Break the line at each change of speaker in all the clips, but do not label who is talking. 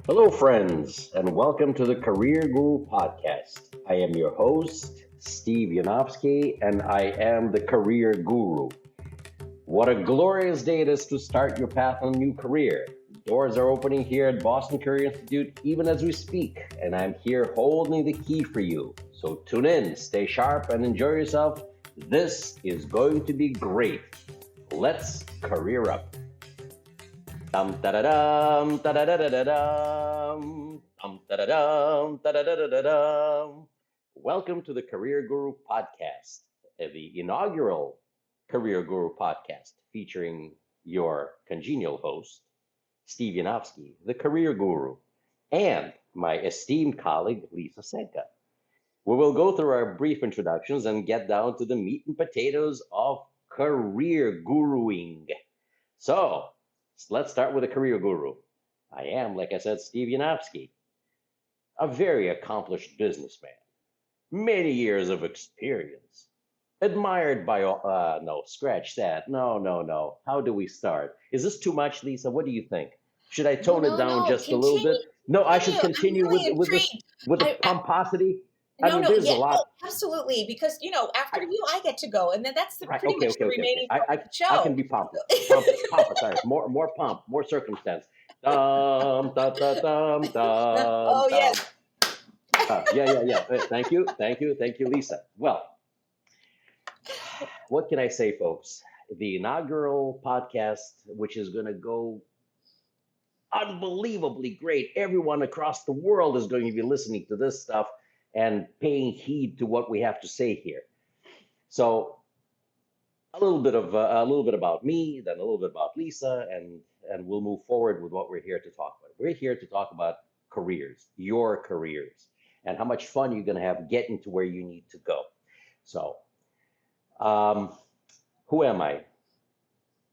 Hello, friends, and welcome to the Career Guru Podcast. I am your host, Steve Yanofsky, and I am the Career Guru. What a glorious day it is to start your path on a new career. Doors are opening here at Boston Career Institute even as we speak, and I'm here holding the key for you. So tune in, stay sharp, and enjoy yourself. This is going to be great. Let's career up. Dum da da dum da da da da da dum dum da da dum da da da da da dum. Welcome to the Career Guru Podcast, the inaugural Career Guru Podcast, featuring your congenial host, Steve Yanofsky, the Career Guru, and my esteemed colleague, Lisa Cenca. We will go through our brief introductions and get down to the meat and potatoes of career guruing. So, let's start with a career guru. I am, like I said, Steve Yanofsky, a very accomplished businessman, many years of experience, admired by all. No, scratch that. No. How do we start? Is this too much, Lisa? What do you think? Should I
No,
tone it
no,
down
no.
just a little bit? No, I should
I'm
continue
really
with this
intrigued.
with the
I
pomposity. I
no,
mean,
no,
there's a
yeah,
lot.
absolutely. Because
I,
after you, I get to go, and then that's
right.
pretty
Okay.
much
Okay.
the
Okay. Okay.
remaining part of the
I can
show.
be pompous. Sorry. More pomp. More circumstance. Dum da da dum dum
Oh
dum.
yes.
Yeah. Thank you, Lisa. Well, what can I say, folks? The inaugural podcast, which is going to go unbelievably great. Everyone across the world is going to be listening to this stuff and paying heed to what we have to say here. So, a little bit about me, then a little bit about Lisa, and we'll move forward with what we're here to talk about. We're here to talk about careers, your careers, and how much fun you're going to have getting to where you need to go. So, um, who am I?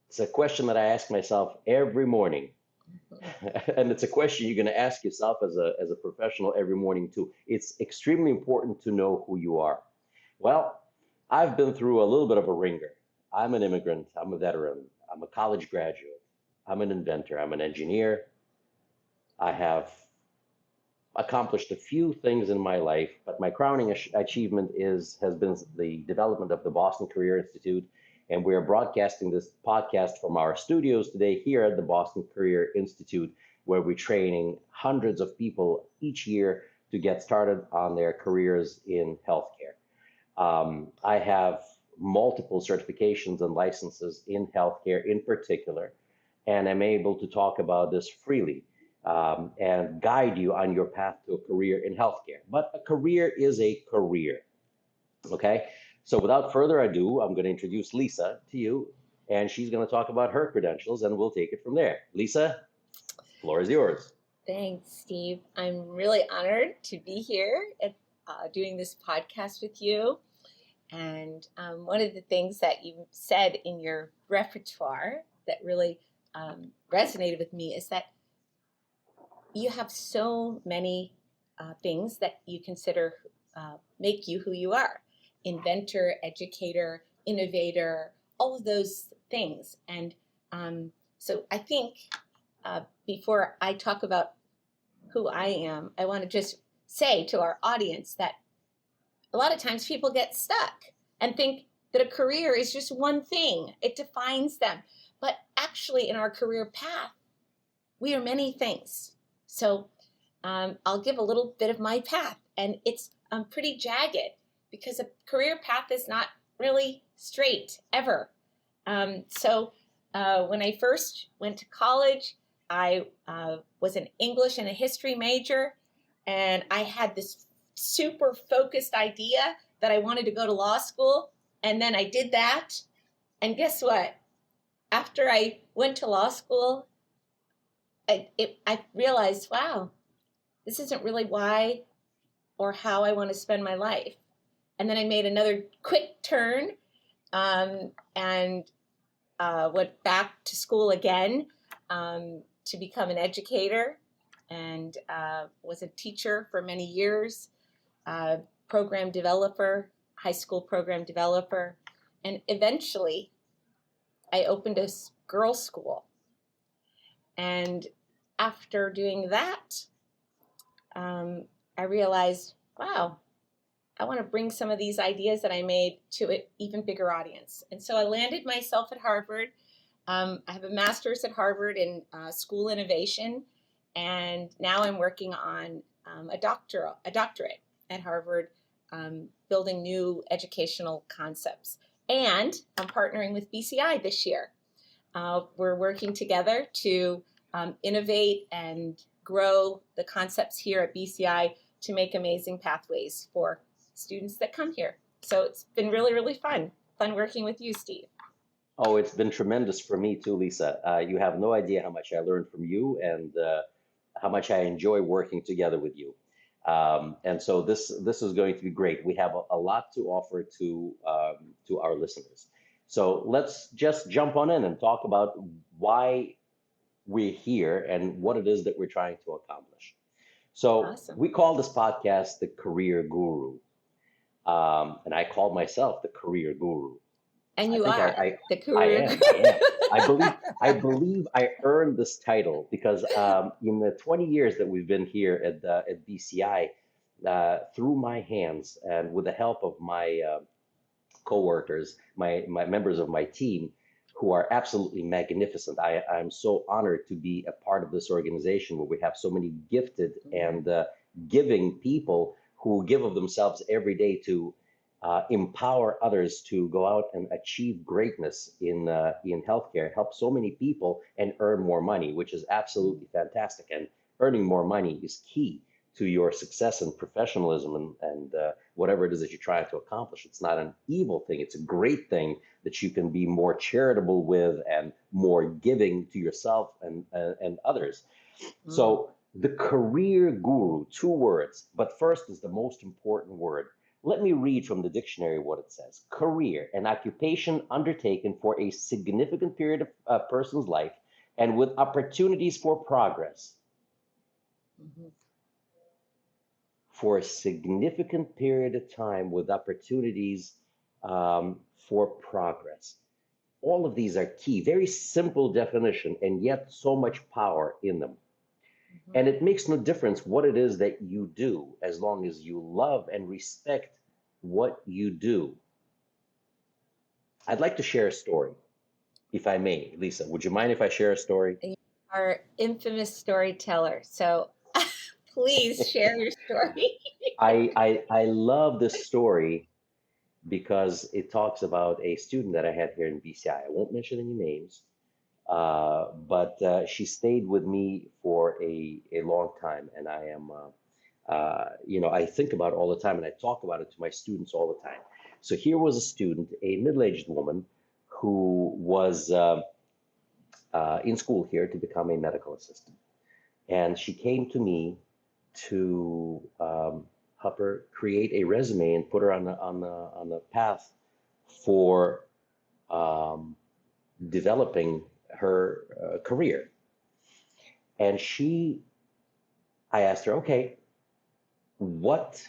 It's a question that I ask myself every morning. And it's a question you're going to ask yourself as a professional every morning too. It's extremely important to know who you are. Well, I've been through a little bit of a ringer. I'm an immigrant, I'm a veteran, I'm a college graduate, I'm an inventor, I'm an engineer. I have accomplished a few things in my life, but my crowning achievement has been the development of the Boston Career Institute, and we are broadcasting this podcast from our studios today here at the Boston Career Institute, where we're training hundreds of people each year to get started on their careers in healthcare. I have multiple certifications and licenses in healthcare in particular, and I'm able to talk about this freely and guide you on your path to a career in healthcare. But a career is a career, okay? So without further ado, I'm going to introduce Lisa to you, and she's going to talk about her credentials, and we'll take it from there. Lisa, floor is yours.
Thanks, Steve. I'm really honored to be here at doing this podcast with you. And one of the things that you said in your repertoire that really resonated with me is that you have so many things that you consider make you who you are. Inventor, educator, innovator, all of those things. And so I think before I talk about who I am, I want to just say to our audience that a lot of times people get stuck and think that a career is just one thing. It defines them. But actually in our career path, we are many things. So I'll give a little bit of my path, and it's pretty jagged because a career path is not really straight ever. So when I first went to college, I was an English and a history major, and I had this super focused idea that I wanted to go to law school. And then I did that. And guess what? After I went to law school, I realized, wow, this isn't really why or how I want to spend my life. And then I made another quick turn and went back to school again to become an educator, and was a teacher for many years, program developer, high school program developer, and eventually I opened a girls' school. And after doing that, I realized, wow, I want to bring some of these ideas that I made to an even bigger audience. And so I landed myself at Harvard. I have a master's at Harvard in school innovation, and now I'm working on a doctorate at Harvard, building new educational concepts. And I'm partnering with BCI this year. We're working together to innovate and grow the concepts here at BCI to make amazing pathways for students that come here. So it's been really, really fun working with you, Steve.
Oh, it's been tremendous for me too, Lisa. You have no idea how much I learned from you and how much I enjoy working together with you. And so this is going to be great. We have a lot to offer to our listeners. So let's just jump on in and talk about why we're here and what it is that we're trying to accomplish. So
Awesome.
we call this podcast the Career Guru, and I call myself the Career Guru.
And
I
you
think
are the
I
career
am. I
guru.
am. I believe I earned this title because in the 20 years that we've been here at BCI, through my hands and with the help of my coworkers, my members of my team, who are absolutely magnificent. I'm so honored to be a part of this organization where we have so many gifted and giving people who give of themselves every day to empower others to go out and achieve greatness in healthcare, help so many people and earn more money, which is absolutely fantastic. And earning more money is key to your success and professionalism and whatever it is that you're trying to accomplish. It's not an evil thing. It's a great thing that you can be more charitable with and more giving to yourself and others. So the career guru, two words, but first is the most important word. Let me read from the dictionary what it says. Career, an occupation undertaken for a significant period of a person's life and with opportunities for progress. For a significant period of time with opportunities for progress. All of these are key, very simple definition, and yet so much power in them. And it makes no difference what it is that you do, as long as you love and respect what you do. I'd like to share a story, if I may. Lisa, would you mind if I share a story?
You are infamous storyteller, so please share your story.
I love this story because it talks about a student that I had here in BCI. I won't mention any names, but she stayed with me for a long time, and I am, I think about it all the time, and I talk about it to my students all the time. So here was a student, a middle-aged woman, who was in school here to become a medical assistant, and she came to me to help her create a resume and put her on the path for developing her career. And I asked her, okay, what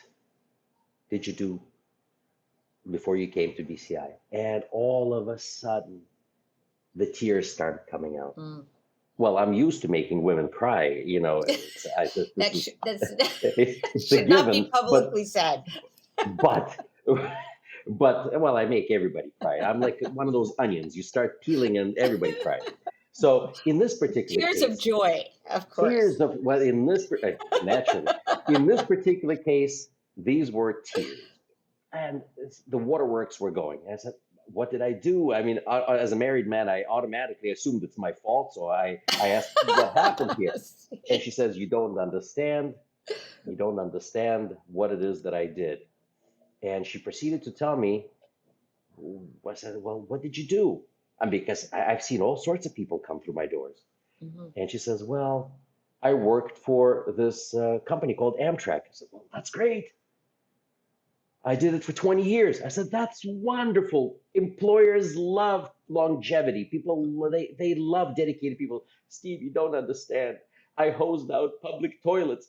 did you do before you came to BCI? And all of a sudden, the tears started coming out. Well, I'm used to making women cry, it's a
should not be
given,
publicly said.
but well, I make everybody cry. I'm like one of those onions. You start peeling and everybody cries. So in this particular
Tears
case,
of joy, of course.
tears of well, naturally, in this particular case, these were tears, and the waterworks were going. And I said, "What did I do?" I mean, as a married man, I automatically assumed it's my fault. So I asked, "What happened here?" And she says, "You don't understand. You don't understand what it is that I did." And she proceeded to tell me, I said, well, what did you do? And because I've seen all sorts of people come through my doors. And she says, well, I worked for this company called Amtrak. I said, well, that's great. I did it for 20 years. I said, that's wonderful. Employers love longevity. People, they love dedicated people. Steve, you don't understand. I hosed out public toilets.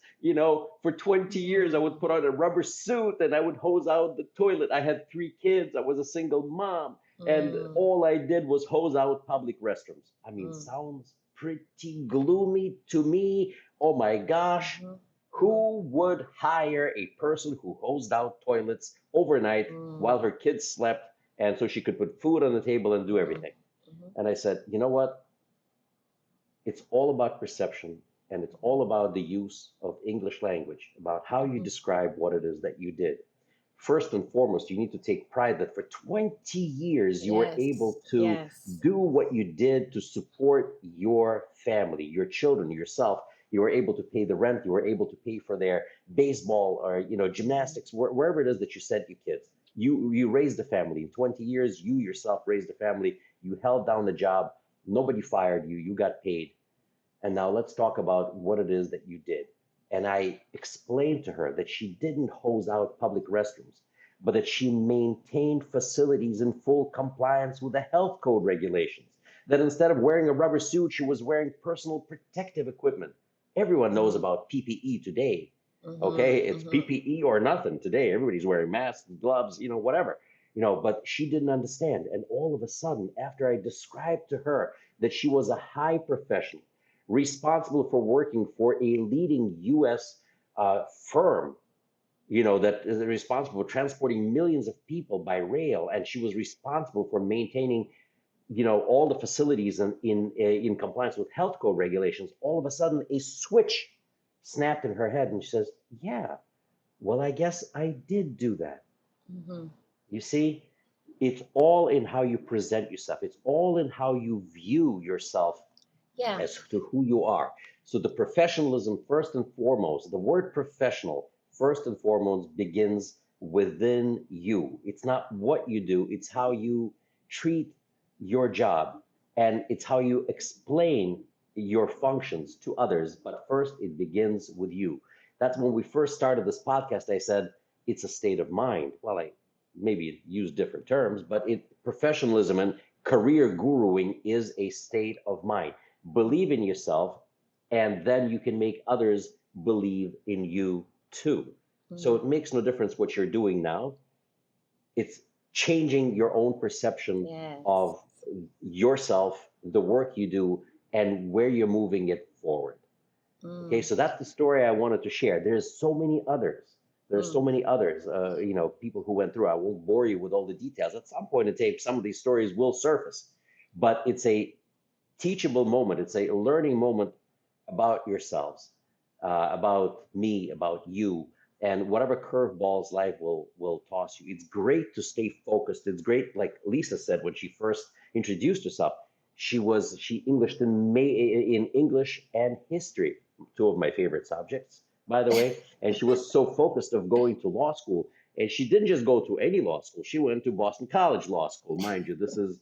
For 20 years, I would put on a rubber suit and I would hose out the toilet. I had 3 kids. I was a single mom. And
Mm,
all I did was hose out public restrooms. I mean,
mm,
sounds pretty gloomy to me. Oh my gosh,
mhm, mhm,
who would hire a person who hosed out toilets overnight
mm,
while her kids slept and so she could put food on the table and do
mhm,
everything?
mhm,
And I said, you know what? It's all about perception and it's all about the use of English language, about how you
mhm,
describe what it is that you did. First and foremost, you need to take pride that for 20 years you were
yes,
able to
yes.
do what you did to support your family, your children, yourself. You were able to pay the rent, you were able to pay for their baseball or
Mhm,
gymnastics, wherever it is that you sent your kids. You raised a family. In 20 years, you yourself raised a family. You held down the job. Nobody fired you. You got paid. And now let's talk about what it is that you did. And I explained to her that she didn't hose out public restrooms, but that she maintained facilities in full compliance with the health code regulations. That instead of wearing a rubber suit, she was wearing personal protective equipment. Everyone knows
mhm,
about PPE today.
mhm,
Okay, it's
mhm,
PPE or nothing today. Everybody's wearing masks, gloves, whatever. But she didn't understand. And all of a sudden, after I described to her that she was a high professional, responsible for working for a leading US firm, that is responsible for transporting millions of people by rail. And she was responsible for maintaining, all the facilities in compliance with health code regulations. All of a sudden, a switch snapped in her head. And she says, yeah, well, I guess I did do that.
mhm.
You see, it's all in how you present yourself. It's all in how you view yourself
Yeah.
as to who you are. So the professionalism, first and foremost, the word professional, first and foremost, begins within you. It's not what you do, it's how you treat your job and it's how you explain your functions to others. But first, it begins with you. That's when we first started this podcast. I said it's a state of mind. Well, I maybe use different terms, but professionalism and career guruing is a state of mind. Believe in yourself, and then you can make others believe in you too. So
Mm,
it makes no difference what you're doing now. It's changing your own perception
yes.
of yourself, the work you do, and where you're moving it forward. Okay,
Mm,
so that's the story I wanted to share. There's so many others. There's so
mm,
many others, people who went through. I won't bore you with all the details. At some point in time, some of these stories will surface, but it's a teachable moment. It's a learning moment about yourselves, about me, about you, and whatever curveballs life will toss you. It's great to stay focused. It's great, like Lisa said when she first introduced herself. She Englished in English and history, two of my favorite subjects, by the way. And she was so focused of going to law school. And she didn't just go to any law school. She went to Boston College Law School, mind you. This is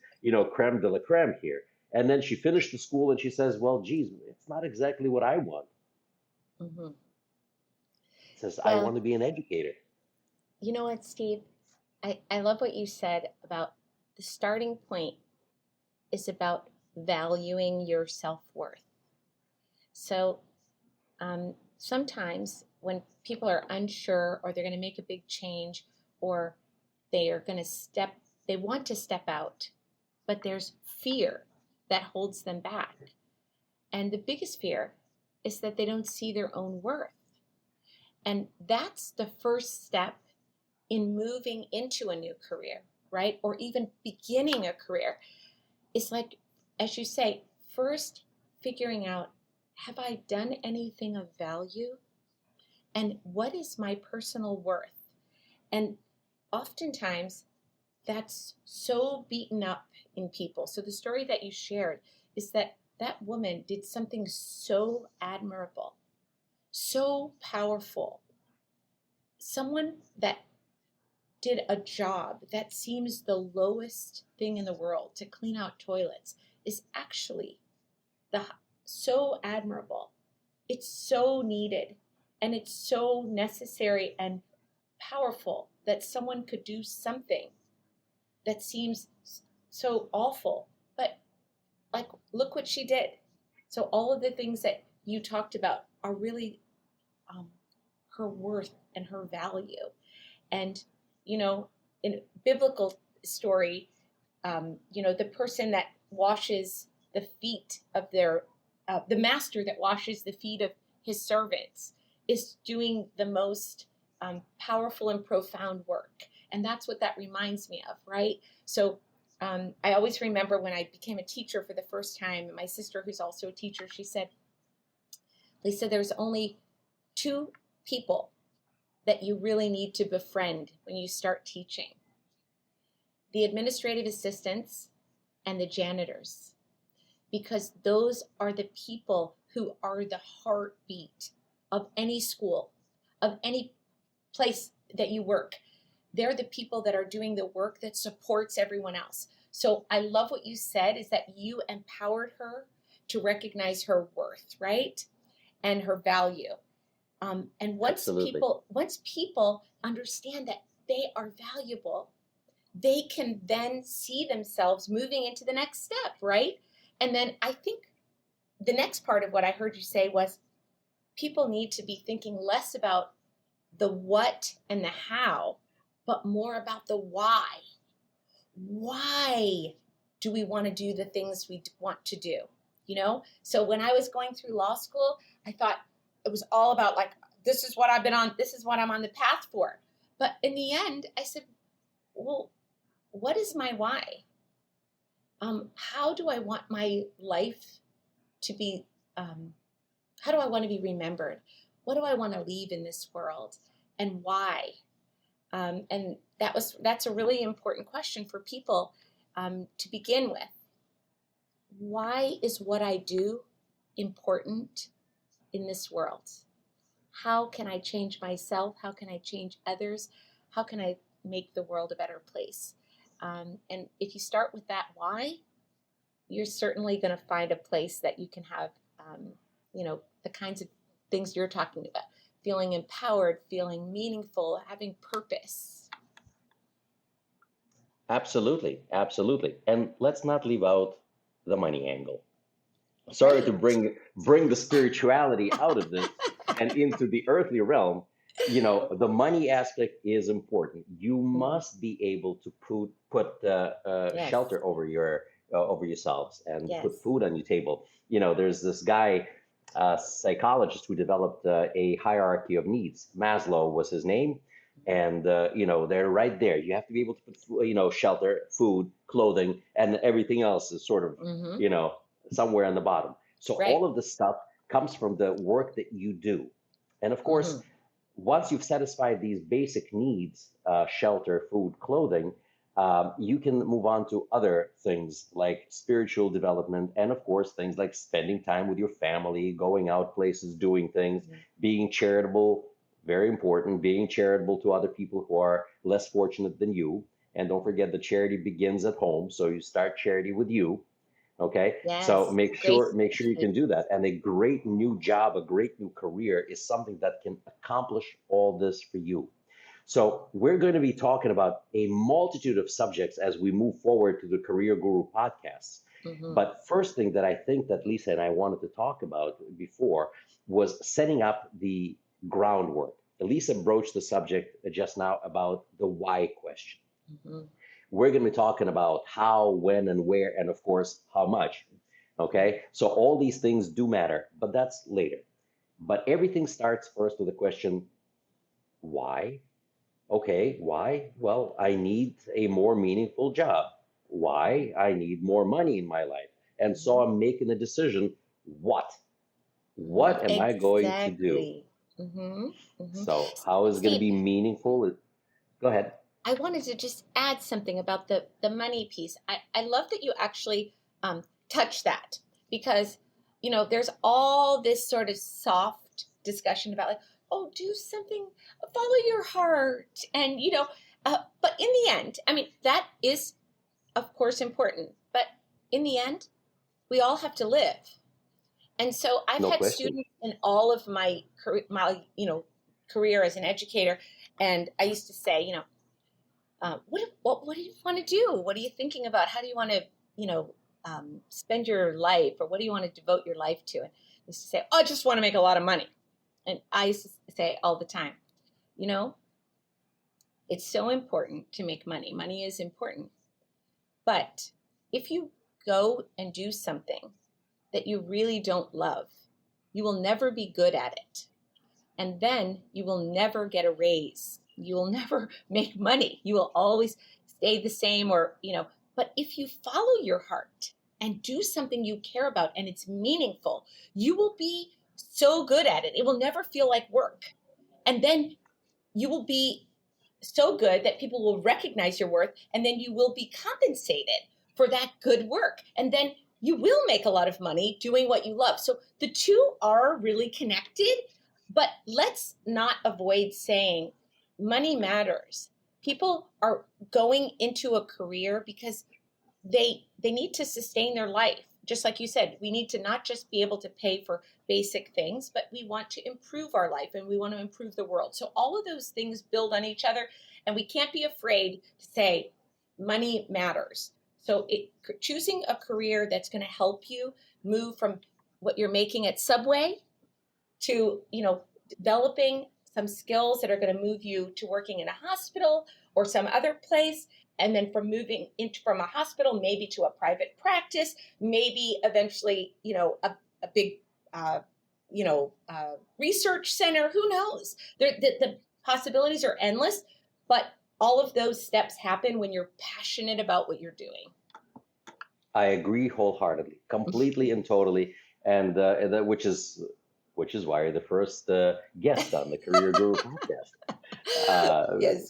creme de la creme here. And then she finished the school and she says, well, geez, it's not exactly what I want.
mhm.
Says, I
Well,
want to be an educator.
you know what, Steve? I love what you said about the starting point is about valuing your self worth. So sometimes when people are unsure or they're going to make a big change or they are going to they want to step out, but there's fear that holds them back. And the biggest fear is that they don't see their own worth. And that's the first step in moving into a new career, right? Or even beginning a career. It's like, as you say, first figuring out, have I done anything of value? And what is my personal worth? And oftentimes that's so beaten up in people. So the story that you shared is that that woman did something so admirable, so powerful. Someone that did a job that seems the lowest thing in the world to clean out toilets is actually the so admirable. It's so needed and it's so necessary and powerful that someone could do something that seems so awful. But like, look what she did. So all of the things that you talked about are really um, her worth and her value. And, you know, in biblical story, the person that washes the feet of the master that washes the feet of his servants is doing the most powerful and profound work. And that's what that reminds me of, right? So I always remember when I became a teacher for the first time, my sister, who's also a teacher, she said, Lisa, there's only two people that you really need to befriend when you start teaching: the administrative assistants and the janitors, because those are the people who are the heartbeat of any school, of any place that you work. They're the people that are doing the work that supports everyone else. So I love what you said, is that you empowered her to recognize her worth, right? And her value. And once people understand that they are valuable, they can then see themselves moving into the next step, right? And then I think the next part of what I heard you say was people need to be thinking less about the what and the how, but more about the why. Why do we want to do the things we want to do? So when I was going through law school, I thought it was all about, like, this is what I've been on, this is what I'm on the path for. But in the end, I said, well, what is my why? How do I want my life to be, how do I want to be remembered? What do I want to leave in this world, and why? And that's a really important question for people to begin with. Why is what I do important in this world? How can I change myself? How can I change others? How can I make the world a better place? And if you start with that why, you're certainly going to find a place that you can have, the kinds of things you're talking about: feeling empowered, feeling meaningful, having purpose.
Absolutely, absolutely. And let's not leave out the money angle. Sorry to bring the spirituality out of this and into the earthly realm. The money aspect is important. You must be able to put
Yes.
shelter over yourselves and
Yes.
put food on your table. There's this guy, psychologist, who developed a hierarchy of needs. Maslow was his name. And they're right there. You have to be able to put shelter, food, clothing, and everything else is sort of somewhere on the bottom. So
Right.
all of this stuff comes from the work that you do. And of course, once you've satisfied these basic needs, shelter, food, clothing, you can move on to other things like spiritual development, and of course, things like spending time with your family, going out places, doing things, being charitable. Very important, being charitable to other people who are less fortunate than you. And don't forget, the charity begins at home. So you start charity with you. Okay.
Yes.
So make sure you can do that. And a great new job, a great new career is something that can accomplish all this for you. So we're going to be talking about a multitude of subjects as we move forward to the Career Guru podcasts. But first thing that I think that Lisa and I wanted to talk about before was setting up the groundwork. Lisa broached the subject just now about the why question. We're going to be talking about how, when, and where, and of course, how much. Okay, so all these things do matter, but that's later. But everything starts first with the question, why? Okay, why? Well, I need a more meaningful job. Why? I need more money in my life. And so I'm making a decision, what? What am I going to do? So how is it going to be meaningful? Go ahead.
I wanted to just add something about the money piece. I love that you actually touch that, because there's all this sort of soft discussion about, like, oh, do something, follow your heart, and but in the end, I mean, that is of course important, but in the end, we all have to live. And so I've had students in all of my career as an educator, and I used to say, what do you want to do? What are you thinking about? How do you want to, spend your life, or what do you want to devote your life to? And I used to say, oh, I just want to make a lot of money. And I used to say all the time, it's so important to make money. Money is important. But if you go and do something that you really don't love, you will never be good at it. And then you will never get a raise. You will never make money. You will always stay the same or, but if you follow your heart and do something you care about and it's meaningful, you will be so good at it. It will never feel like work. And then you will be so good that people will recognize your worth, and then you will be compensated for that good work. And then you will make a lot of money doing what you love. So the two are really connected, but let's not avoid saying money matters. People are going into a career because they need to sustain their life. Just like you said, we need to not just be able to pay for basic things, but we want to improve our life and we want to improve the world. So all of those things build on each other, and we can't be afraid to say money matters. So choosing a career that's going to help you move from what you're making at Subway to, developing some skills that are going to move you to working in a hospital or some other place, and then from moving into from a hospital maybe to a private practice, maybe eventually a big research center. Who knows? The possibilities are endless, but all of those steps happen when you're passionate about what you're doing.
I agree wholeheartedly, completely and totally, and which is why you're the first guest on the Career Guru podcast.
Yes.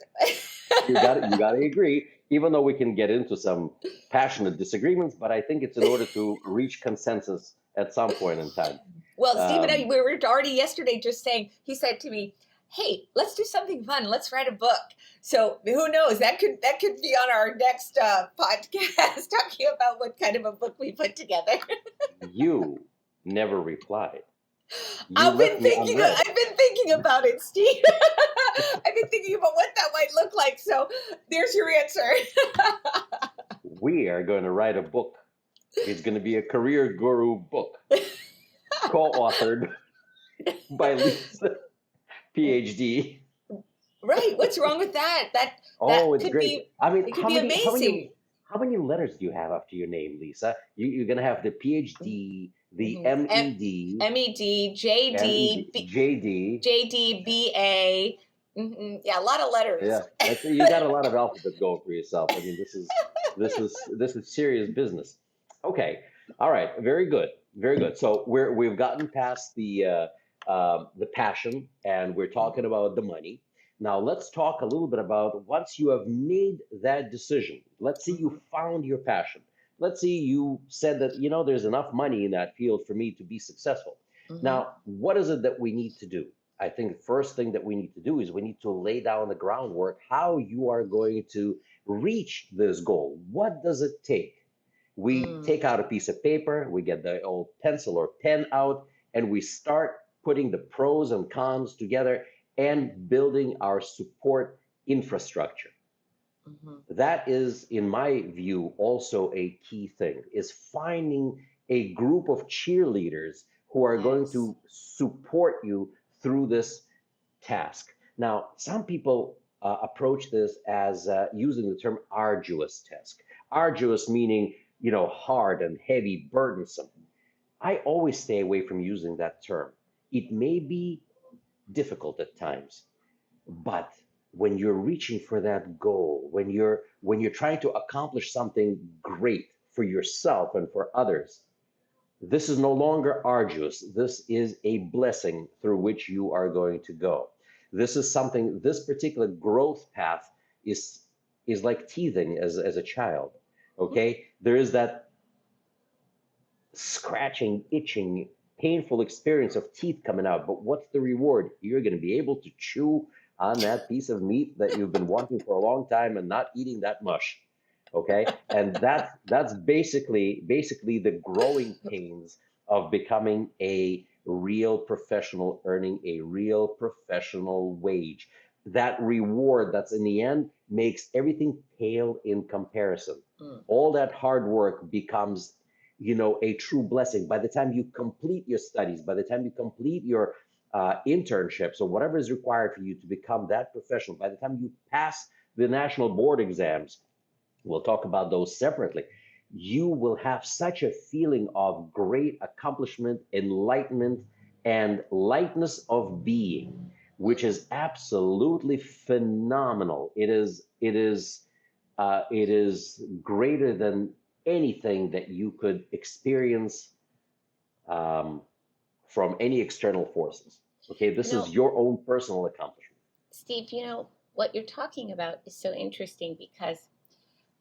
You got to agree, even though we can get into some passionate disagreements, but I think it's in order to reach consensus at some point in time.
Well, Steve and I, we were already yesterday just saying, he said to me, hey, let's do something fun. Let's write a book. So who knows? That could be on our next podcast, talking about what kind of a book we put together.
You never replied.
I've been thinking about it, Steve. I've been thinking about what that might look like. So there's your answer.
We are going to write a book. It's going to be a Career Guru book, co-authored by Lisa, PhD.
Right. What's wrong with that?
It's great.
It could be amazing.
How many letters do you have after your name, Lisa? You're going to have the PhD, the MED,
JD, JD, BA. Yeah, a lot of letters.
Yeah, you got a lot of alphabet going for yourself. I mean, this is serious business. Okay, all right, very good, very good. So we've gotten past the passion, and we're talking about the money. Now let's talk a little bit about once you have made that decision. Let's say you found your passion. Let's say you said that there's enough money in that field for me to be successful. Now, what is it that we need to do? I think the first thing that we need to do is we need to lay down the groundwork, how you are going to reach this goal. What does it take? We take out a piece of paper, we get the old pencil or pen out, and we start putting the pros and cons together and building our support infrastructure. That is, in my view, also a key thing, is finding a group of cheerleaders who are going to support you through this task. Now, some people approach this as using the term arduous task. Arduous meaning, hard and heavy, burdensome. I always stay away from using that term. It may be difficult at times, but when you're reaching for that goal, when you're trying to accomplish something great for yourself and for others, this is no longer arduous. This is a blessing through which you are going to go. This particular growth path is like teething as a child. Okay, there is that scratching, itching, painful experience of teeth coming out. But what's the reward? You're going to be able to chew on that piece of meat that you've been wanting for a long time and not eating that mush. Okay, and that's basically the growing pains of becoming a real professional, earning a real professional wage. That reward that's in the end makes everything pale in comparison. All that hard work becomes a true blessing. By the time you complete your studies, by the time you complete your internships or whatever is required for you to become that professional, by the time you pass the national board exams, We'll talk about those separately. You will have such a feeling of great accomplishment, enlightenment, and lightness of being, which is absolutely phenomenal. It is greater than anything that you could experience um, from any external forces. Okay,
You
this is
know,
your own personal accomplishment.
Steve, what you're talking about is so interesting because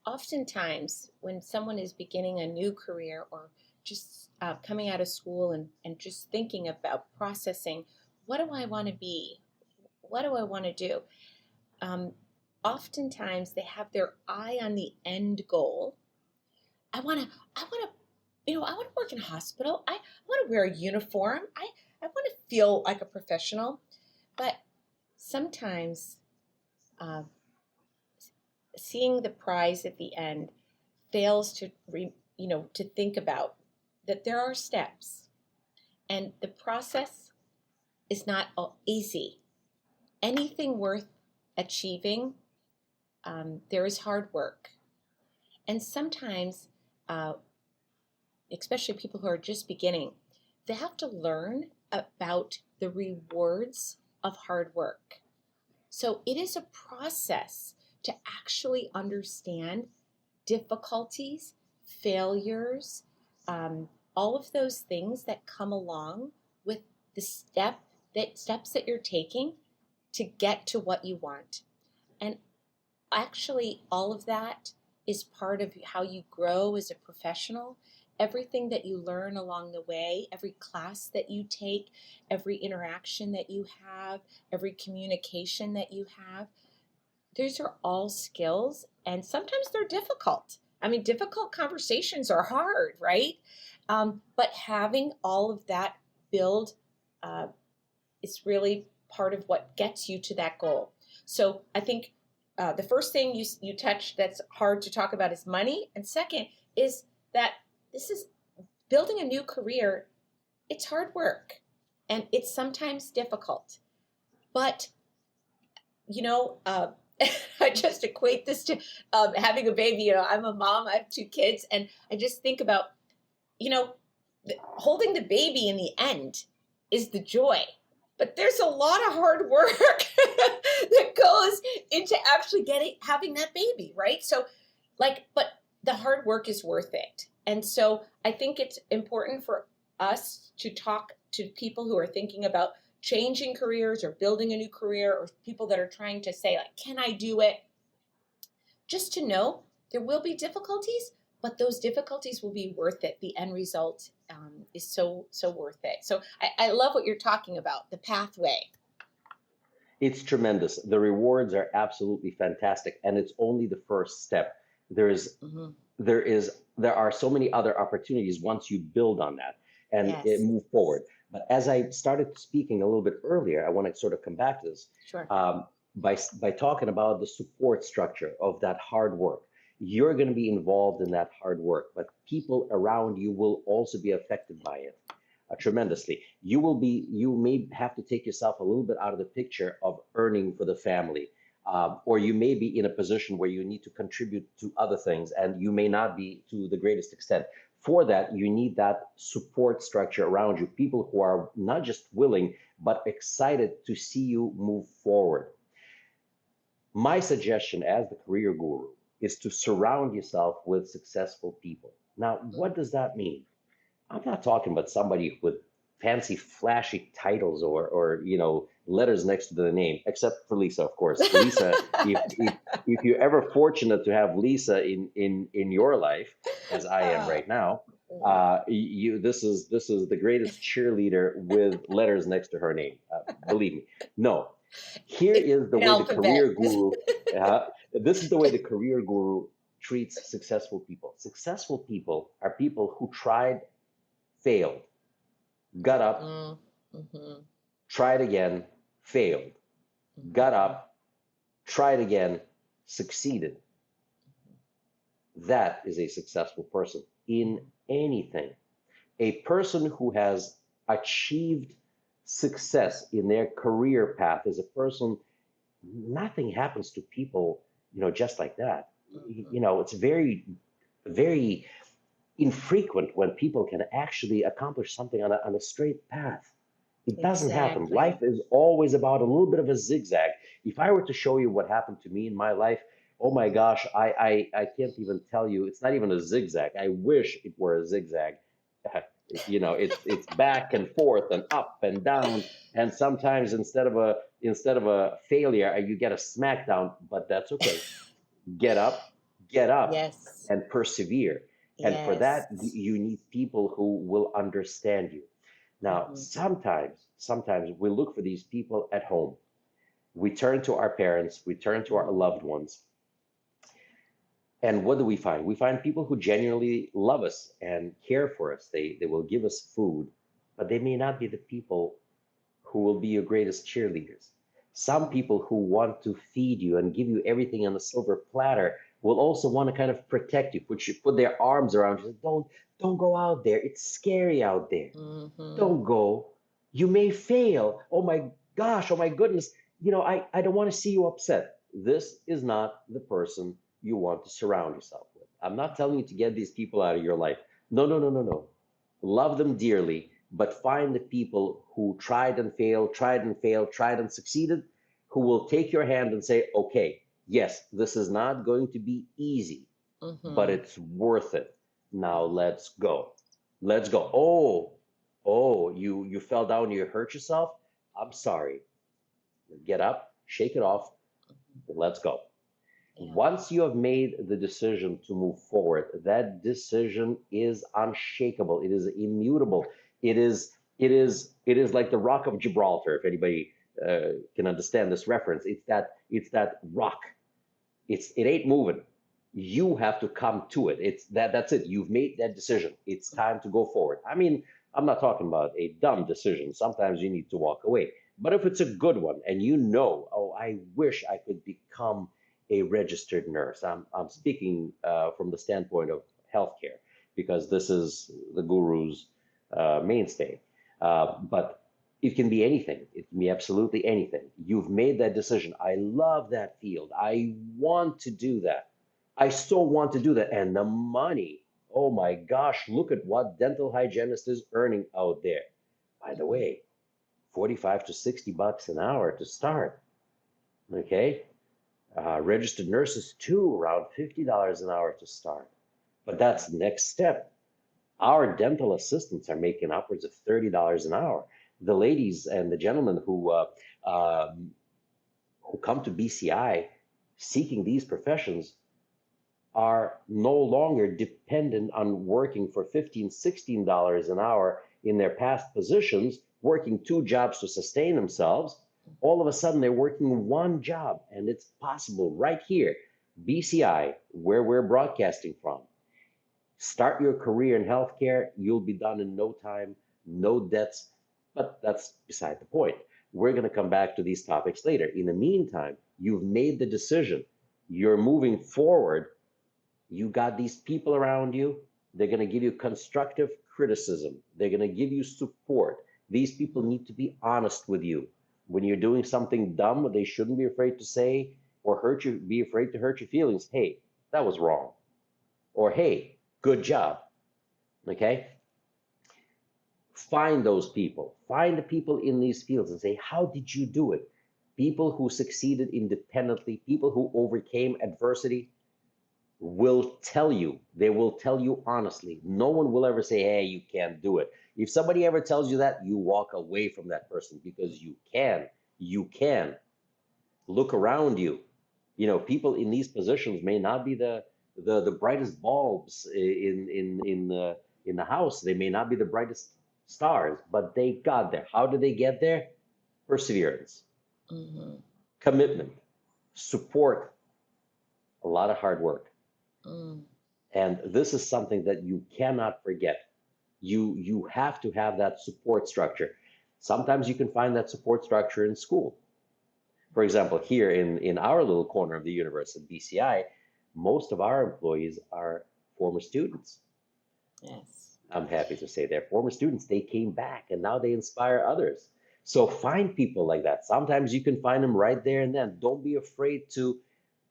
oftentimes when someone is beginning a new career or just coming out of school and just thinking about processing, what do I want to be? What do I want to do? Um, Oftentimes they have their eye on the end goal. I want to, I want to work in a hospital. I want to wear a uniform. I want to feel like a professional. But sometimes uh, seeing the prize at the end fails to to think about that there are steps and the process is not easy. Anything worth achieving, there is hard work, and sometimes, uh, especially people who are just beginning, they have to learn about the rewards of hard work. So it is a process to actually understand difficulties, failures, um, all of those things that come along with the steps that you're taking to get to what you want. And actually, all of that is part of how you grow as a professional. Everything that you learn along the way, every class that you take, every interaction that you have, every communication that you have, these are all skills, and sometimes they're difficult. I mean, difficult conversations are hard, right? But having all of that build uh, is really part of what gets you to that goal. So I think the first thing you touch that's hard to talk about is money, and second is that this is building a new career. It's hard work, and it's sometimes difficult, but you know, I just equate this to having a baby. I'm a mom, I have two kids, and I just think about, you know, holding the baby in the end is the joy. But there's a lot of hard work that goes into actually having that baby, right? So, but the hard work is worth it. And so I think it's important for us to talk to people who are thinking about changing careers or building a new career, or people that are trying to say, like, can I do it? Just to know there will be difficulties, but those difficulties will be worth it. The end result is so worth it. So I love what you're talking about, the pathway.
It's tremendous. The rewards are absolutely fantastic, and it's only the first step. There is
Mm-hmm.
there are so many other opportunities once you build on that and
Yes,
move forward. But as I started speaking a little bit earlier, I want to sort of come back to this
sure.
by talking about the support structure of that hard work. You're going to be involved in that hard work, but people around you will also be affected by it tremendously. You may have to take yourself a little bit out of the picture of earning for the family, or you may be in a position where you need to contribute to other things, and you may not be to the greatest extent. For that, you need that support structure around you, people who are not just willing, but excited to see you move forward. My suggestion as the career guru is to surround yourself with successful people. Now, what does that mean? I'm not talking about somebody with fancy, flashy titles or letters next to the name, except for Lisa, of course. Lisa, if you're ever fortunate to have Lisa in your life, as I am right now, you this is the greatest cheerleader with letters next to her name. Believe me. No, here
It's
is the
an
way the
alphabet.
career guru. This is the way the career guru treats successful people. Successful people are people who tried, failed, got up,
Mm-hmm.
tried again, failed, got
Mm-hmm.
up, tried again, succeeded. That is a successful person in anything. A person who has achieved success in their career path is a person, nothing happens to people, just like that.
Mhm.
It's very, very infrequent when people can actually accomplish something on a straight path. It doesn't happen. Life
Exactly.
is always about a little bit of a zigzag. If I were to show you what happened to me in my life, oh my gosh, I can't even tell you. It's not even a zigzag. I wish it were a zigzag. It's back and forth and up and down, and sometimes instead of a failure, you get a smackdown, but that's okay. Get up
Yes.
and persevere. And for that,
Yes.
you need people who will understand you. Now,
Hmm.
sometimes we look for these people at home. We turn to our parents, we turn to our loved ones, and what do we find? We find people who genuinely love us and care for us. They will give us food, but they may not be the people who will be your greatest cheerleaders. Some people who want to feed you and give you everything on a silver platter will also want to kind of protect you, put their arms around you. Don't go out there. It's scary out there.
Hmm.
Don't go. You may fail. Oh my gosh, oh my goodness. I don't want to see you upset. This is not the person you want to surround yourself with. I'm not telling you to get these people out of your life. No, no, no, no, no. Love them dearly, but find the people who tried and failed, tried and failed, tried and succeeded, who will take your hand and say, okay, yes, this is not going to be easy, but
Hmm.
it's worth it. Now let's go. Let's go. Oh, you fell down, you hurt yourself. I'm sorry. Get up, shake it off, let's go.
Yeah.
Once you have made the decision to move forward, that decision is unshakable. It is immutable. It is like the Rock of Gibraltar. If anybody can understand this reference, it's that rock. It ain't moving. You have to come to it. That's it. You've made that decision. It's time to go forward. I mean, I'm not talking about a dumb decision. Sometimes you need to walk away. But if it's a good one and oh, I wish I could become a registered nurse. I'm speaking from the standpoint of healthcare because this is the guru's mainstay. But it can be anything. It can be absolutely anything. You've made that decision. I love that field. I want to do that. I so want to do that. And the money, oh my gosh, look at what dental hygienist is earning out there. By the
Hmm.
way, 45 to 60 bucks an hour to start. Okay. Registered nurses too, around $50 an hour to start. But that's the next step. Our dental assistants are making upwards of $30 an hour. The ladies and the gentlemen um, who come to BCI seeking these professions are no longer dependent on working for $15, $16 an hour in their past positions, working two jobs to sustain themselves. All of a sudden, they're working one job, and it's possible right here, BCI, where we're broadcasting from. Start your career in healthcare, you'll be done in no time, no debts, but that's beside the point. We're going to come back to these topics later. In the meantime, you've made the decision, you're moving forward, you got these people around you, they're going to give you constructive criticism, they're going to give you support. These people need to be honest with you. When you're doing something dumb, they shouldn't be afraid to say or be afraid to hurt your feelings. Hey, that was wrong. Or hey, good job. Okay? Find those people. Find the people in these fields and say, how did you do it? People who succeeded independently, people who overcame adversity will tell you. They will tell you honestly. No one will ever say, hey, you can't do it. If somebody ever tells you that, you walk away from that person because you can. You can. Look around you. People in these positions may not be the brightest bulbs in the house. They may not be the brightest stars, but they got there. How did they get there? Perseverance,
Hmm.
commitment, support, a lot of hard work.
Mm.
And this is something that you cannot forget. You have to have that support structure. Sometimes you can find that support structure in school. For example, here in our little corner of the universe at BCI, most of our employees are former students.
Yes.
I'm happy to say they're former students. They came back and now they inspire others. So find people like that. Sometimes you can find them right there and then. Don't be afraid to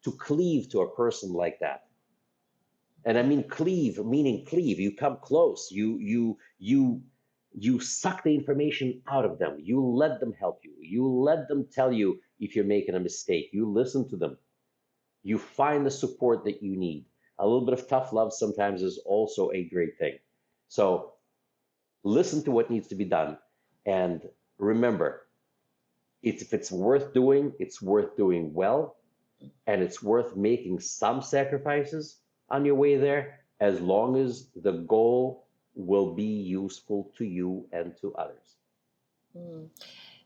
to cleave to a person like that. And I mean cleave, meaning cleave. You come close. You suck the information out of them. You let them help you. You let them tell you if you're making a mistake. You listen to them. You find the support that you need. A little bit of tough love sometimes is also a great thing. So listen to what needs to be done. And remember, if it's worth doing, it's worth doing well. And it's worth making some sacrifices on your way there, as long as the goal will be useful to you and to others.
Mm.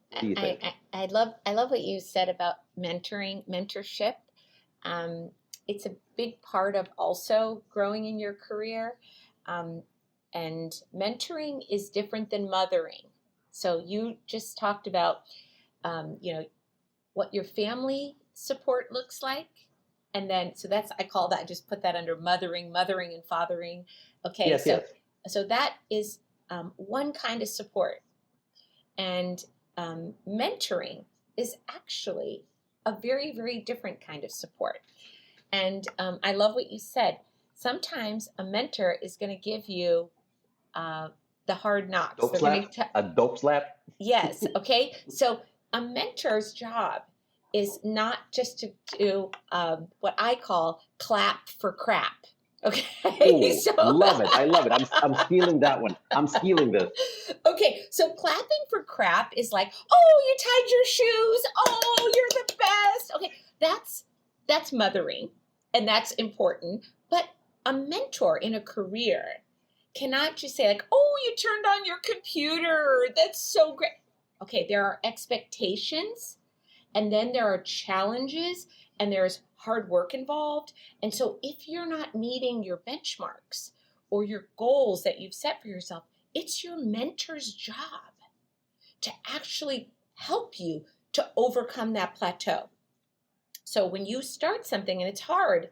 What do you think?
I love what you said about mentorship. It's a big part of also growing in your career. And mentoring is different than mothering. So you just talked about, what your family support looks like. And then, so that's, I call that, just put that under mothering and fathering. Okay.
Yes, yes.
So that is one kind of support. And mentoring is actually a very, very different kind of support. And I love what you said. Sometimes a mentor is going to give you the hard knocks.
Dope slap? A dope slap?
Yes. Okay. So a mentor's job is not just to do what I call clap for crap. Okay.
Ooh, love it. I love it. I'm stealing that one. I'm stealing this.
Okay. So clapping for crap is like, oh, you tied your shoes. Oh, you're the best. Okay. That's mothering, and that's important. But a mentor in a career cannot just say like, oh, you turned on your computer. That's so great. Okay, there are expectations, and then there are challenges, and there's hard work involved. And so if you're not meeting your benchmarks or your goals that you've set for yourself, it's your mentor's job to actually help you to overcome that plateau. So when you start something and it's hard,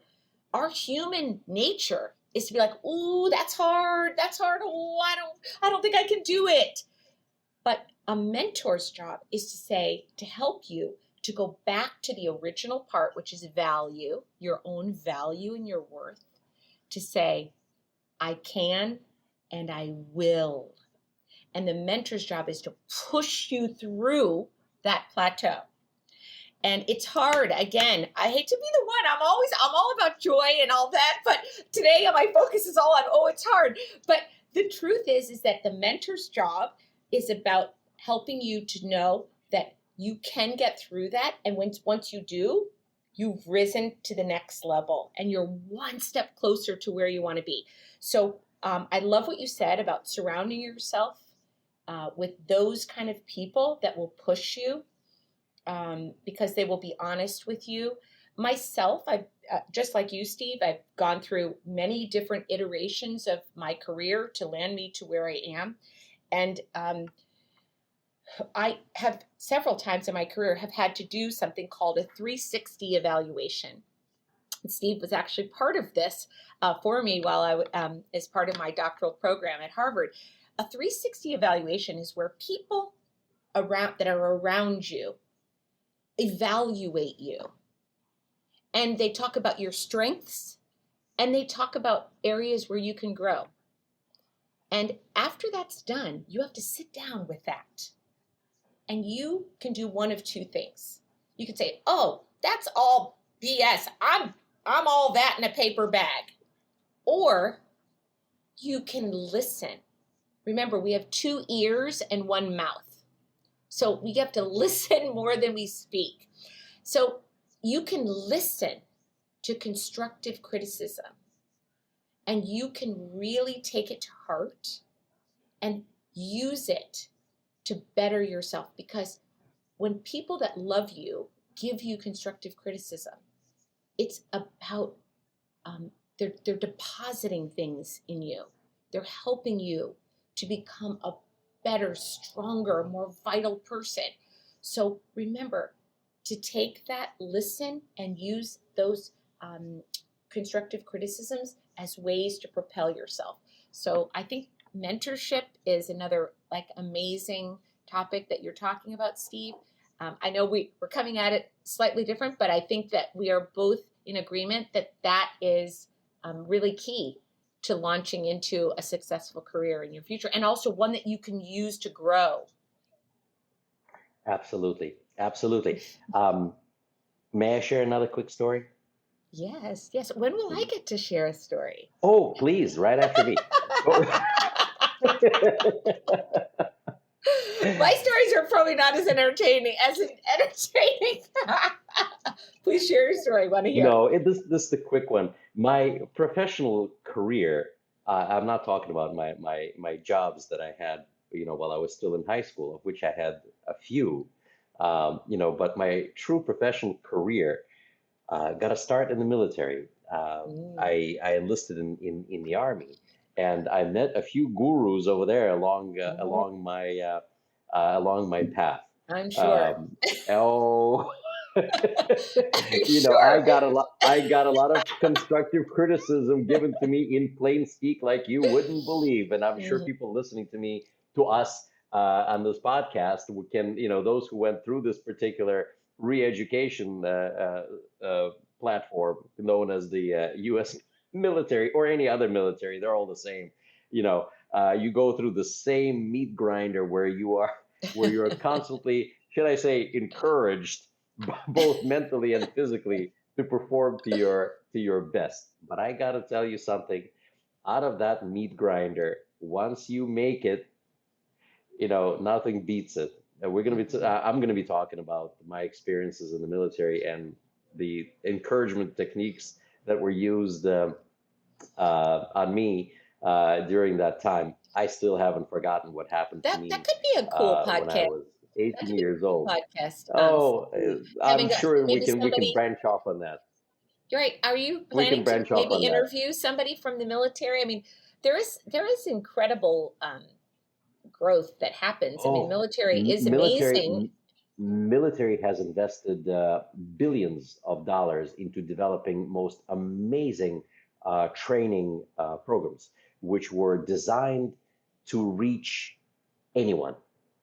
our human nature is to be like, ooh, that's hard. Oh, I don't think I can do it. But a mentor's job is to say, to help you to go back to the original part, which is value, your own value and your worth, to say, I can and I will. And the mentor's job is to push you through that plateau. And it's hard. Again, I hate to be the one. I'm all about joy and all that. But today my focus is all on, oh, it's hard. But the truth is that the mentor's job is about helping you to know that you can get through that. And once you do, you've risen to the next level and you're one step closer to where you want to be. So I love what you said about surrounding yourself with those kind of people that will push you. Because they will be honest with you. Myself, I've just like you, Steve, I've gone through many different iterations of my career to land me to where I am. And I have several times in my career have had to do something called a 360 evaluation. And Steve was actually part of this for me while I as part of my doctoral program at Harvard. A 360 evaluation is where people that are around you evaluate you. And they talk about your strengths and they talk about areas where you can grow. And after that's done, you have to sit down with that. And you can do one of two things. You can say, oh, that's all BS. I'm all that in a paper bag. Or you can listen. Remember, we have 2 ears and 1 mouth. So we have to listen more than we speak. So you can listen to constructive criticism and you can really take it to heart and use it to better yourself. Because when people that love you give you constructive criticism, it's about they're depositing things in you. They're helping you to become a better, stronger, more vital person. So remember to take that, listen, and use those constructive criticisms as ways to propel yourself. So I think mentorship is another amazing topic that you're talking about, Steve. I know we're coming at it slightly different, but I think that we are both in agreement that that is really key to launching into a successful career in your future, and also one that you can use to grow.
Absolutely. Absolutely. May I share another quick story?
Yes, yes. When will I get to share a story?
Oh, please, right after me. Go.
My stories are probably not as entertaining Please share your story. I want to hear.
No, this is the quick one. My professional career, I'm not talking about my jobs that I had, while I was still in high school, of which I had a few, but my true professional career got a start in the military.
Mm,
I enlisted in the army, and I met a few gurus over there
oh,
along my path.
I'm sure.
Um, oh,
I'm
I
sure.
got a lot of constructive criticism given to me in plain speak, like you wouldn't believe. And I'm sure
Mm,
people listening to us on this podcast, can, those who went through this particular re-education platform known as the U.S. military or any other military, they're all the same. You go through the same meat grinder where you're constantly, should I say, encouraged both mentally and physically to perform to your best. But I gotta tell you something, out of that meat grinder, once you make it, nothing beats it. I'm gonna be talking about my experiences in the military and the encouragement techniques that were used on me during that time. I still haven't forgotten what happened to
that
me
could be a cool
when I
podcast.
was
That
18
could be
years
a cool
old.
podcast.
Oh, I'm
Having
sure we
maybe
can
somebody.
branch off on that.
You're right. Are you
We can
planning to
branch off
maybe
on that.
interview somebody from the military? I mean, there is incredible growth that happens. I mean,
Oh,
military
m-
is
military
amazing.
m- military has invested billions of dollars into developing most amazing training programs, which were designed to reach anyone.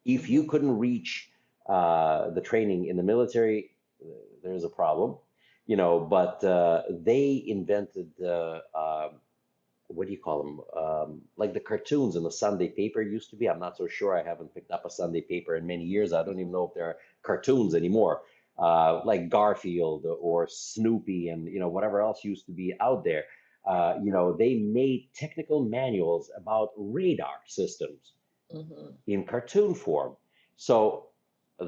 If you
Mhm.
couldn't reach the training in the military, there's a problem, But they invented what do you call them? Like the cartoons in the Sunday paper used to be. I'm not so sure. I haven't picked up a Sunday paper in many years. I don't even know if there are cartoons anymore. Like Garfield or Snoopy and whatever else used to be out there. They made technical manuals about radar systems
Mhm.
in cartoon form. So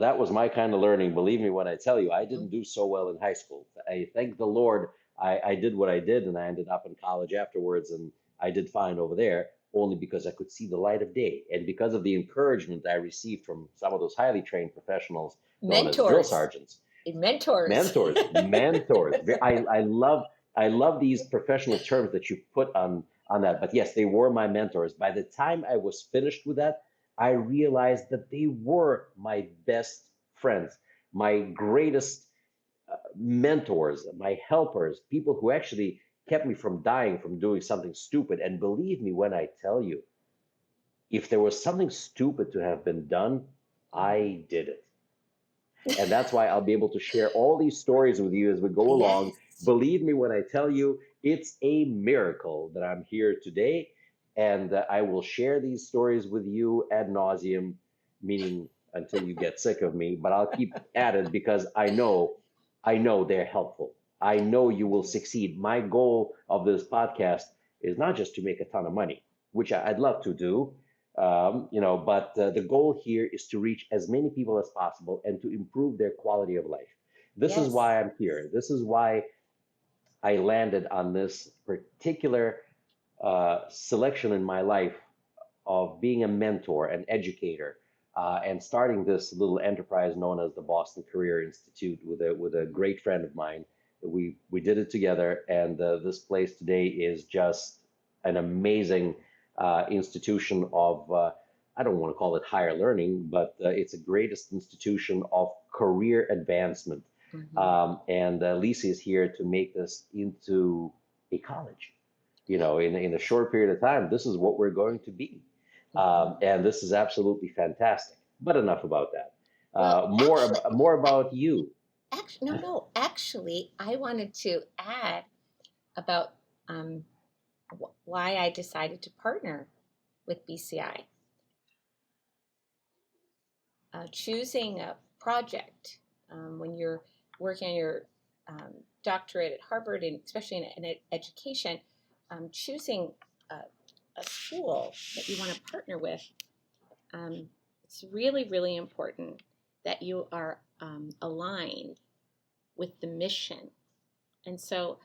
that was my kind of learning. Believe me when I tell you, I didn't do so well in high school. I thank the Lord I did what I did and I ended up in college afterwards and I did fine over there only because I could see the light of day and because of the encouragement I received from some of those highly trained professionals known as drill
Mentors,
sergeants.
mentors.
Mentors. I love these professional terms that you put on that. But yes, they were my mentors. By the time I was finished with that, I realized that they were my best friends, my greatest mentors, my helpers, people who actually kept me from dying from doing something stupid. And believe me when I tell you, if there was something stupid to have been done,
Mhm.
I did it. And that's why I'll be able to share all these stories with you as we go along.
Yes.
Believe me when I tell you, it's a miracle that I'm here today. And I will share these stories with you ad nauseum, meaning until you get sick of me. But I'll keep at it because I know they're helpful. I know you will
Mhm.
succeed. My goal of this podcast is not just to make a ton of money, which I'd love to do, but the goal here is to reach as many people as possible and to improve their quality of life. This is
Yes.
why I'm here. This is why I landed on this particular selection in my life of being a mentor, an educator, and starting this little enterprise known as the Boston Career Institute with a great friend of mine. We did it together, and this place today is just an amazing institution of I don't want to call it higher learning, but it's a greatest institution of career advancement.
Mhm.
And Lisa is here to make this into a college. In a short period of time, this is what we're going to be.
Mhm.
And this is absolutely fantastic. But enough about that.
Well,
More
actually,
more about you.
Actually, no, no. Actually, I wanted to add about why I decided to partner with BCI. Choosing a project when you're working on your doctorate at Harvard, and especially in education, choosing a school that you want to partner with, it's really, really important that you are aligned with the mission. And so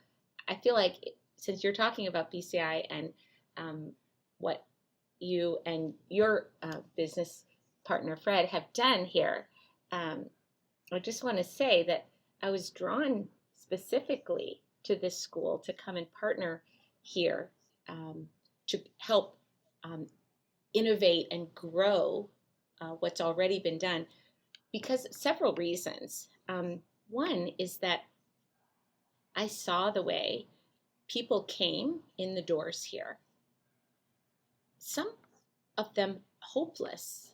I feel like since you're talking about BCI and what you and your business partner Fred have done here, I just want to say that I was drawn specifically to this school to come and partner here to help innovate and grow what's already been done because of several reasons. One is that I saw the way people came in the doors here, some of them hopeless.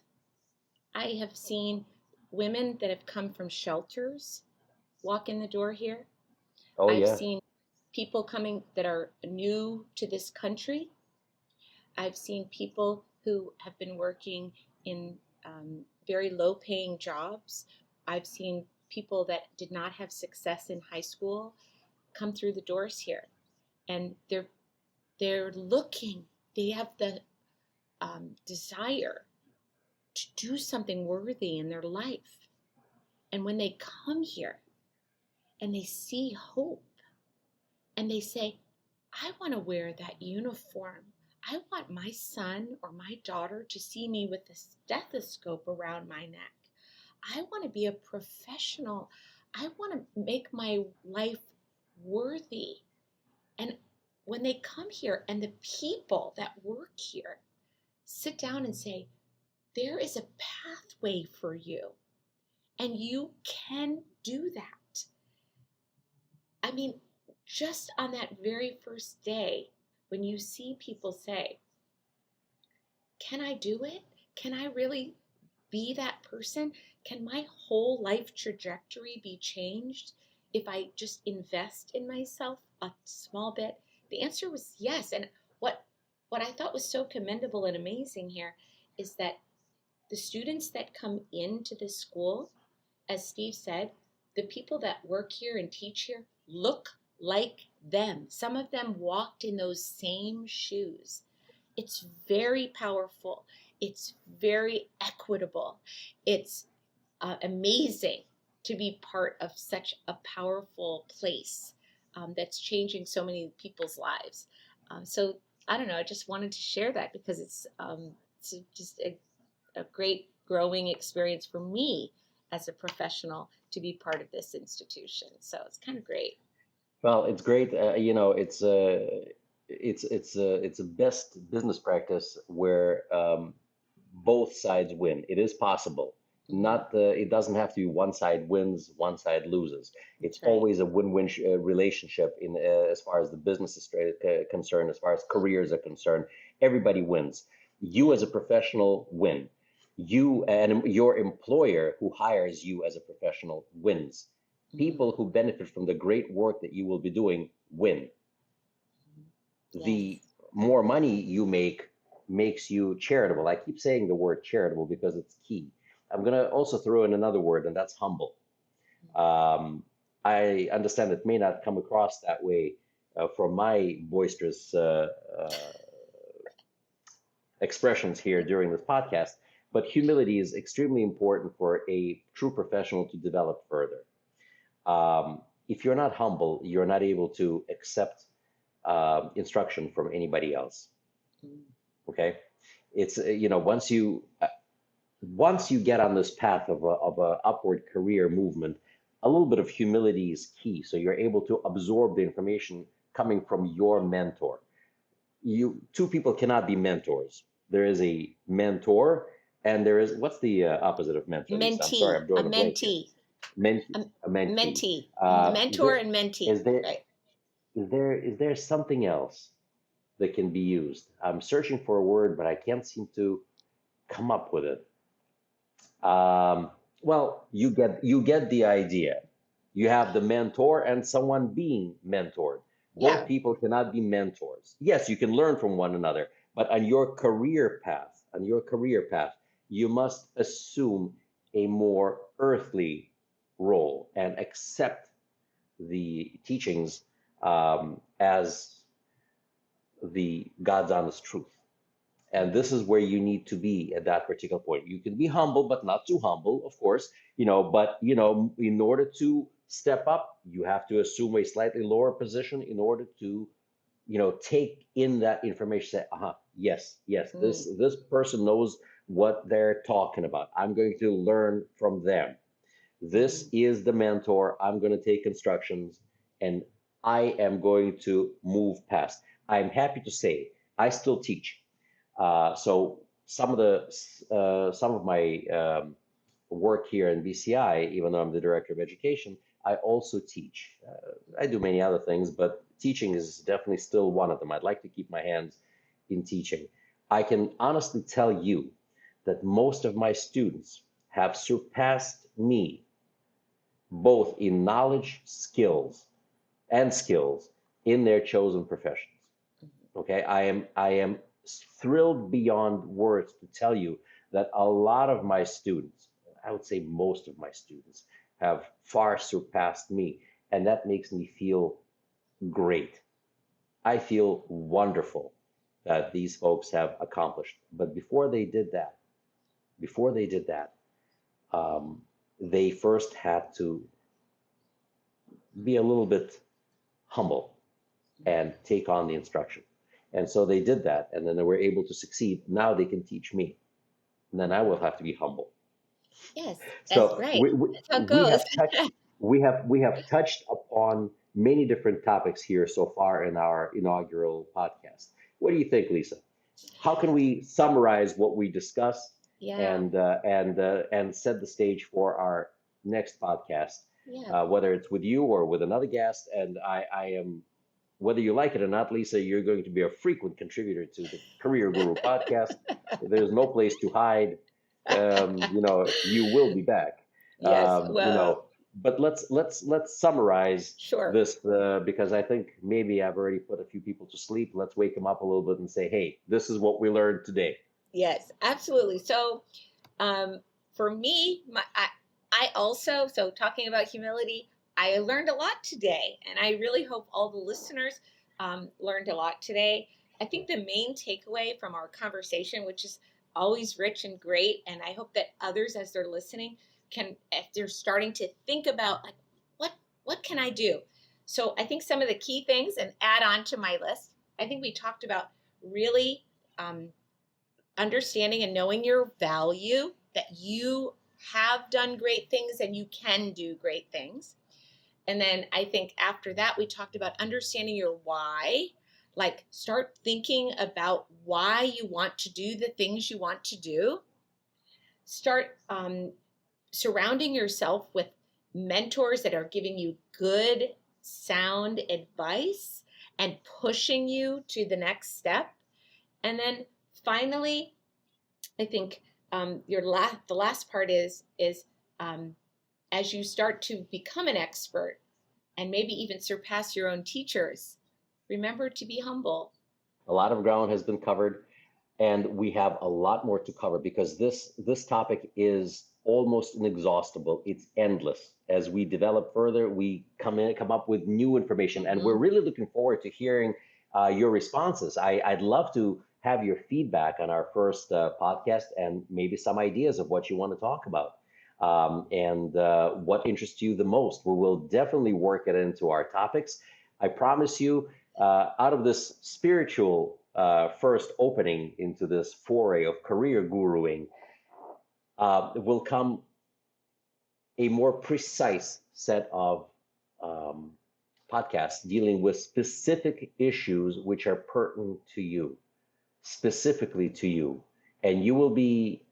I have seen women that have come from shelters walk in the door here.
Oh
I've
yeah.
seen people coming that are new to this country. I've seen people who have been working in very low paying jobs. I've seen people that did not have success in high school come through the doors here. And they're looking, they have the desire to do something worthy in their life. And when they come here and they see hope and they say, I want to wear that uniform. I want my son or my daughter to see me with a stethoscope around my neck. I want to be a professional. I want to make my life worthy. And when they come here and the people that work here sit down and say, there is a pathway for you and you can do that. I mean, just on that very first day, when you see people say, can I do it? Can I really be that person? Can my whole life trajectory be changed if I just invest in myself a small bit? The answer was yes. And what I thought was so commendable and amazing here is that the students that come into this school, as Steve said, the people that work here and teach here look like them. Some of them walked in those same shoes. It's very powerful. It's very equitable. It's amazing to be part of such a powerful place that's changing so many people's lives. So I don't know. I just wanted to share that because it's just a great growing experience for me as a professional to be part of this institution. So it's kind of great.
Well, it's great. It's a best business practice where both sides win. It is possible.
Mm-hmm.
Not it doesn't have to be one side wins, one side loses. It's
That's right.
always a win-win relationship in as far as the business is concerned, as far as careers are concerned. Everybody wins. You as a professional win. You and your employer who hires you as a professional wins.
Mm-hmm.
People who benefit from the great work that you will be doing win.
Yes.
The more money you make makes you charitable. I keep saying the word charitable because it's key. I'm going to also throw in another word, and that's humble. Um, I understand it may not come across that way from my boisterous expressions here during this podcast, but humility is extremely important for a true professional to develop further. If you're not humble, you're not able to accept instruction from anybody else. Okay, it's once you get on this path of a upward career movement, a little bit of humility is key. So you're able to absorb the information coming from your mentor. Two people cannot be mentors. There is a mentor, and there is what's the opposite of mentor? Lisa? I'm sorry,
Mentee,
I'm
a
drawing a blank here.
mentee,
Mentee,
a
a mentee.
mentee,
Is
mentor
there
and mentee,
is there
right?
is there something else that can be used? I'm searching for a word, but I can't seem to come up with it. Um, well, you get the idea. You have the mentor and someone being mentored. Both
Yeah.
people cannot be mentors. Yes, you can learn from one another, but on your career path, you must assume a more earthly role and accept the teachings as the God's honest truth. And this is where you need to be at that particular point. You can be humble, but not too humble, of course, but in order to step up, you have to assume a slightly lower position in order to take in that information, say, yes, yes,
Mm.
this person knows what they're talking about. I'm going to learn from them. This
Mm.
is the mentor. I'm going to take instructions and I am going to move past. I'm happy to say I still teach. So some of my work here in BCI, even though I'm the director of education, I also teach. I do many other things, but teaching is definitely still one of them. I'd like to keep my hands in teaching. I can honestly tell you that most of my students have surpassed me both in knowledge, skills in their chosen professions. Okay, I am thrilled beyond words to tell you that a lot of my students, I would say most of my students, have far surpassed me, and that makes me feel great. I feel wonderful that these folks have accomplished. But before they did that, um, they first had to be a little bit humble and take on the instruction. And so they did that, and then they were able to succeed. Now they can teach me, and then I will have to be humble.
Yes, that's
So
right.
we, we,
That's how it
we
goes.
have touched we have touched upon many different topics here so far in our inaugural podcast. What do you think, Lisa? How can we summarize what we discussed
Yeah,
and set the stage for our next podcast,
yeah.
whether it's with you or with another guest? And I am, whether you like it or not, Lisa, you're going to be a frequent contributor to the Career Guru podcast. There's no place to hide. You will be back.
Yes,
Um, you
well,
know, but let's summarize
sure.
this because I think maybe I've already put a few people to sleep. Let's wake them up a little bit and say, hey, this is what we learned today.
Yes, absolutely. So, um, for me, I also, so talking about humility, I learned a lot today, and I really hope all the listeners learned a lot today. I think the main takeaway from our conversation, which is always rich and great, and I hope that others, as they're listening, can, if they're starting to think about like what what can I do. So I think some of the key things, and add on to my list. I think we talked about really. Understanding and knowing your value, that you have done great things and you can do great things. And then I think after that, we talked about understanding your why. Like, start thinking about why you want to do the things you want to do. Start surrounding yourself with mentors that are giving you good, sound advice and pushing you to the next step. And then finally, I think the last part is um, as you start to become an expert and maybe even surpass your own teachers, remember to be humble.
A lot of ground has been covered, and we have a lot more to cover because this topic is almost inexhaustible. It's endless. As we develop further, we come up with new information, and we're
Mm-hmm.
really looking forward to hearing your responses. I'd love to have your feedback on our first podcast and maybe some ideas of what you want to talk about. And what interests you the most. We will definitely work it into our topics. I promise you, out of this spiritual first opening into this foray of career guruing, will come a more precise set of um, podcasts dealing with specific issues which are pertinent to you, specifically to you, and you will be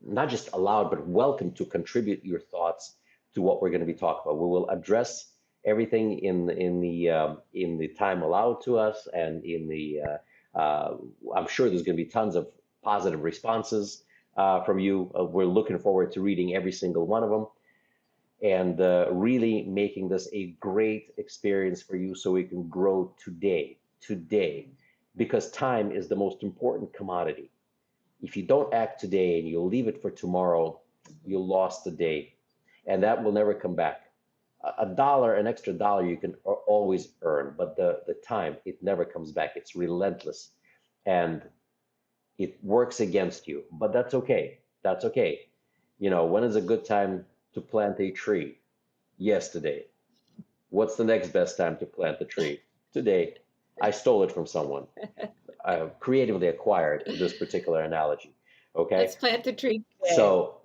not just allowed but welcome to contribute your thoughts to what we're going to be talking about. We will address everything in the time allowed to us, and I'm sure there's going to be tons of positive responses from you. We're looking forward to reading every single one of them. and really making this a great experience for you so we can grow today, because time is the most important commodity. If you don't act today and you leave it for tomorrow, you lost the day, and that will never come back. A dollar, an extra dollar, you can always earn, but the time, it never comes back. It's relentless, and it works against you. But that's okay. That's okay. When is a good time to plant a tree? Yesterday. What's the next best time to plant the tree? Today. I stole it from someone. I creatively acquired this particular analogy. Okay.
Let's plant the tree today.
So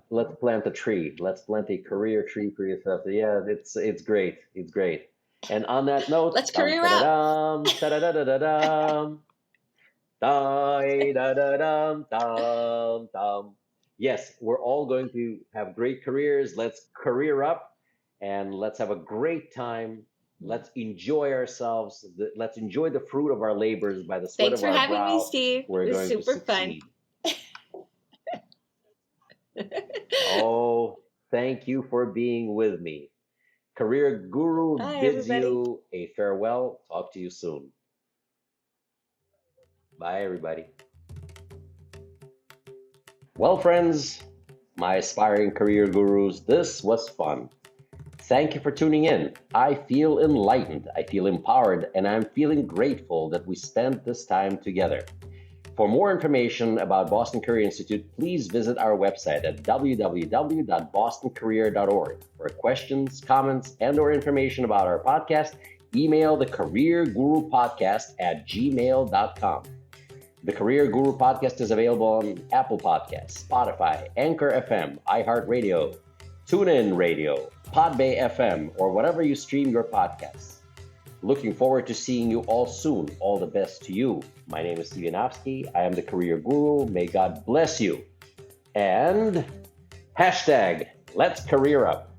let's plant a tree. Let's plant a career tree for yourself. Yeah, it's great. It's great. And on that note,
let's career up.
Yes, we're all going to have great careers. Let's career up and let's have a great time. Let's enjoy ourselves. Let's enjoy the fruit of our labors by the sweat
Thanks
of our brow.
Thanks for having me, Steve.
We're
it was
going
super
to
fun.
Oh, thank you for being with me. Career Guru
Bye,
bids
everybody.
you a farewell. Talk to you soon. Bye, everybody. Well, friends, my aspiring career gurus, this was fun. Thank you for tuning in. I feel enlightened, I feel empowered, and I'm feeling grateful that we spent this time together. For more information about Boston Career Institute, please visit our website at www.bostoncareer.org. For questions, comments, and/or information about our podcast, email the Career Guru Podcast at gmail.com. The Career Guru Podcast is available on Apple Podcasts, Spotify, Anchor FM, iHeartRadio, TuneIn Radio, Podbay FM, or whatever you stream your podcasts. Looking forward to seeing you all soon. All the best to you. My name is Steve Yanofsky. I am the Career Guru. May God bless you. And hashtag, let's career up.